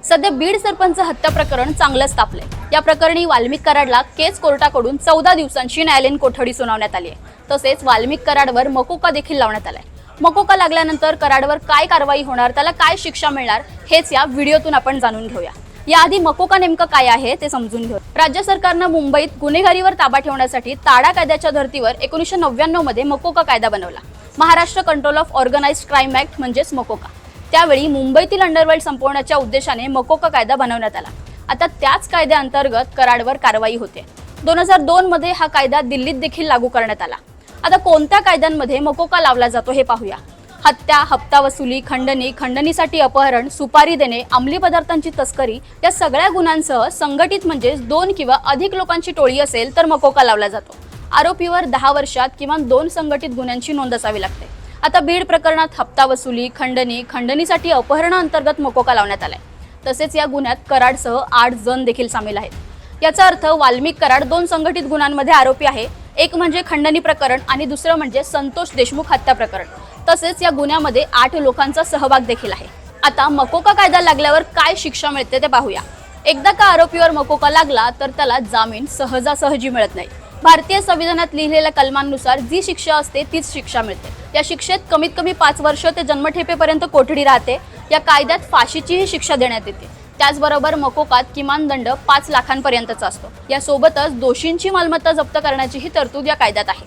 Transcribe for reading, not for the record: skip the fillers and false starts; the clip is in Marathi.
सध्या बीड सरपंच हत्या प्रकरण चांगलंच तापलंय। या प्रकरणी वाल्मिक कराडला केस कोर्टाकडून 14 दिवसांची न्यायालयीन कोठडी सुनावण्यात आली आहे। तसेच वाल्मिक कराडवर मकोका देखील लावण्यात आलाय। मकोका लागल्यानंतर कराडवर काय कारवाई होणार, त्याला काय शिक्षा मिळणार, हेच या व्हिडिओतून आपण जाणून घेऊया। याआधी मकोका नेमकं काय आहे ते समजून घेऊ। राज्य सरकारनं मुंबईत गुन्हेगारीवर ताबा ठेवण्यासाठी ताडा कायद्याच्या धर्तीवर 1999 मध्ये मकोका कायदा बनवला। Maharashtra control of organised crime act म्हणजेच मकोका। त्यावेळी मुंबईतील अंडरवर्ल्ड संपवण्याच्या उद्देशाने मकोका कायदा बनवण्यात आला। आता त्याच कायद्याअंतर्गत कराडवर कारवाई होते। 2002 मध्ये हा कायदा दिल्लीत देखील लागू करण्यात आला। आता कोणत्या कायद्यांमध्ये मकोका लावला जातो हे पाहूया। हत्या, हप्ता वसुली, खंडणी, खंडणीसाठी अपहरण, सुपारी देणे, अंमली पदार्थांची तस्करी या सगळ्या गुन्ह्यांसह संघटित म्हणजे 2 किंवा अधिक लोकांची टोळी असेल तर मकोका लावला जातो। आरोपीवर 10 वर्षात किमान 2 संघटित गुन्ह्यांची नोंद असावी लागते। आता बीड प्रकरणात हप्ता वसुली, खंडणीसाठी अपहरणाअंतर्गत मकोका लावण्यात आलाय। तसेच या गुन्ह्यात कराडसह 8 जण देखील सामील आहेत। याचा अर्थ वाल्मिक कराड 2 संघटित गुन्ह्यांमध्ये आरोपी आहे। एक म्हणजे खंडणी प्रकरण आणि दुसरं म्हणजे संतोष देशमुख हत्या प्रकरण। तसेच या गुन्ह्यामध्ये 8 लोकांचा सहभाग देखील आहे। आता मकोका कायदा लागल्यावर काय शिक्षा मिळते ते पाहूया। एकदा का आरोपीवर मकोका लागला तर त्याला जामीन सहजासहजी मिळत नाही। भारतीय संविधानात लिहिलेल्या कलमांनुसार जी शिक्षा असते तीच शिक्षा मिळते। या शिक्षेत कमीत कमी 5 वर्ष ते जन्मठेपेपर्यंत कोठडी राहते। या कायद्यात फाशीचीही शिक्षा देण्यात येते। त्याचबरोबर मकोकात किमान दंड 5 लाखांपर्यंतचा असतो। यासोबतच दोषींची मालमत्ता जप्त करण्याचीही तरतूद या कायद्यात आहे।